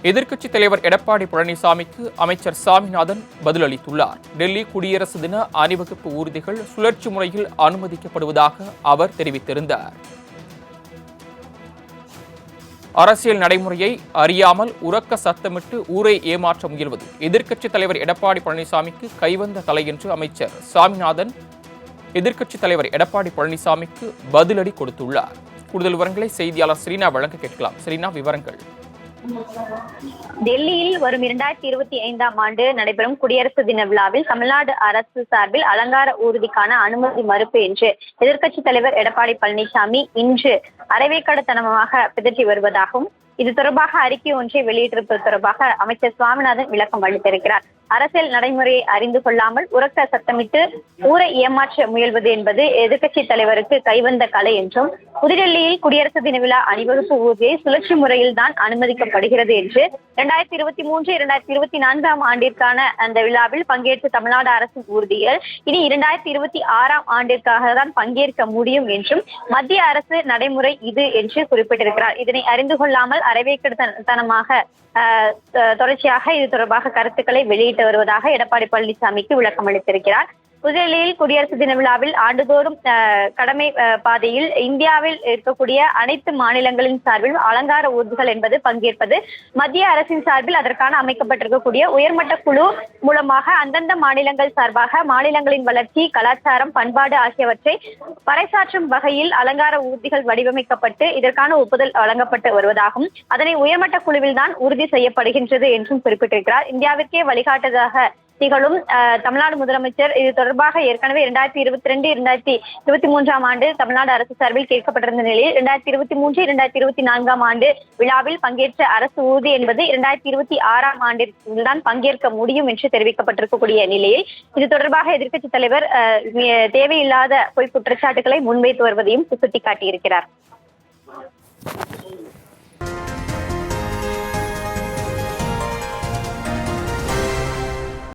எதிர்க்கட்சித் தலைவர் எடப்பாடி பழனிசாமிக்கு அமைச்சர் சாமிநாதன் பதிலளித்துள்ளார். டெல்லி குடியரசு தின அணிவகுப்பு ஊர்திகள் சுழற்சி முறையில் அனுமதிக்கப்படுவதாக அவர் தெரிவித்திருந்தார். அரசியல் நடைமுறையை அறியாமல் உரக்க சத்தமிட்டு ஊரை ஏமாற்ற முயல்வது எதிர்க்கட்சித் தலைவர் எடப்பாடி பழனிசாமிக்கு கைவந்த கலை என்று அமைச்சர் சாமிநாதன் எதிர்க்கட்சித் தலைவர் எடப்பாடி பழனிசாமிக்கு பதிலடி கொடுத்துள்ளார். கூடுதல் விவரங்களை செய்தியாளர் ஸ்ரீனா வழங்க கேட்கலாம். ஸ்ரீனா, விவரங்கள். டெல்லியில் வரும் 2025ஆம் ஆண்டு நடைபெறும் குடியரசு தின விழாவில் தமிழ்நாடு அரசு சார்பில் அலங்கார ஊர்திக்கான அனுமதி மறுப்பு என்று எதிர்க்கட்சித் தலைவர் எடப்பாடி பழனிசாமி இன்று அரைவேக்காடுத்தனமாக பிதற்றி வருவதாகவும் இது தொடர்பாக அறிக்கை ஒன்றை வெளியிட்டிருப்பது தொடர்பாக அமைச்சர் சுவாமிநாதன் விளக்கம் அளித்திருக்கிறார். அரசியல் நடைமுறையை அறிந்து கொள்ளாமல் உரக்க சத்தமிட்டு ஊரை ஏமாற்ற முயல்வது என்பது எதிர்க்கட்சி தலைவருக்கு கைவந்த கலை என்றும் புதுடெல்லியில் குடியரசு தின விழா அணிவகுப்பு ஊர்தியை சுழற்சி முறையில் தான் அனுமதிக்கப்படுகிறது என்று 2023-2024ஆம் ஆண்டிற்கான அந்த விழாவில் பங்கேற்று தமிழ்நாடு அரசின் ஊர்திகள் இனி 2026ஆம் ஆண்டிற்காக தான் பங்கேற்க முடியும் என்றும் மத்திய அரசு நடைமுறை இது என்று குறிப்பிட்டிருக்கிறார். இதனை அறிந்து கொள்ளாமல் அரைவேக்கடுத்தனமாக தொடர்ச்சியாக இது தொடர்பாக கருத்துக்களை வெளியிட்டு வருவதாக எடப்பாடி பழனிசாமிக்கு விளக்கம் அளித்திருக்கிறார். புதுடெல்லியில் குடியரசு தின விழாவில் ஆண்டுதோறும் கடமை பாதையில் இந்தியாவில் இருக்கக்கூடிய அனைத்து மாநிலங்களின் சார்பில் அலங்கார ஊர்திகள் என்பது பங்கேற்பது மத்திய அரசின் சார்பில் அதற்கான அமைக்கப்பட்டிருக்கக்கூடிய உயர்மட்ட குழு மூலமாக அந்தந்த மாநிலங்கள் சார்பாக மாநிலங்களின் வளர்ச்சி, கலாச்சாரம், பண்பாடு ஆகியவற்றை பறைசாற்றும் வகையில் அலங்கார ஊர்திகள் வடிவமைக்கப்பட்டு இதற்கான ஒப்புதல் வழங்கப்பட்டு வருவதாகவும் அதனை உயர்மட்ட குழுவில் தான் உறுதி செய்யப்படுகின்றது என்றும் குறிப்பிட்டிருக்கிறார். இந்தியாவிற்கே வழிகாட்டுவதாக திகழும் தமிழ்நாடு முதலமைச்சர் இது தொடர்பாக ஏற்கனவே 2022-2023ஆம் ஆண்டு தமிழ்நாடு அரசு சார்பில் கேட்கப்பட்டிருந்த நிலையில் 2023-2024ஆம் ஆண்டு விழாவில் பங்கேற்ற அரசு ஊர்தி என்பது 2026ஆம் ஆண்டில் தான் பங்கேற்க முடியும் என்று தெரிவிக்கப்பட்டிருக்கக்கூடிய நிலையில் இது தொடர்பாக எதிர்க்கட்சித் தலைவர் தேவையில்லாத பொய் குற்றச்சாட்டுகளை முன்வைத்து வருவதையும் சுட்டிக்காட்டியிருக்கிறார்.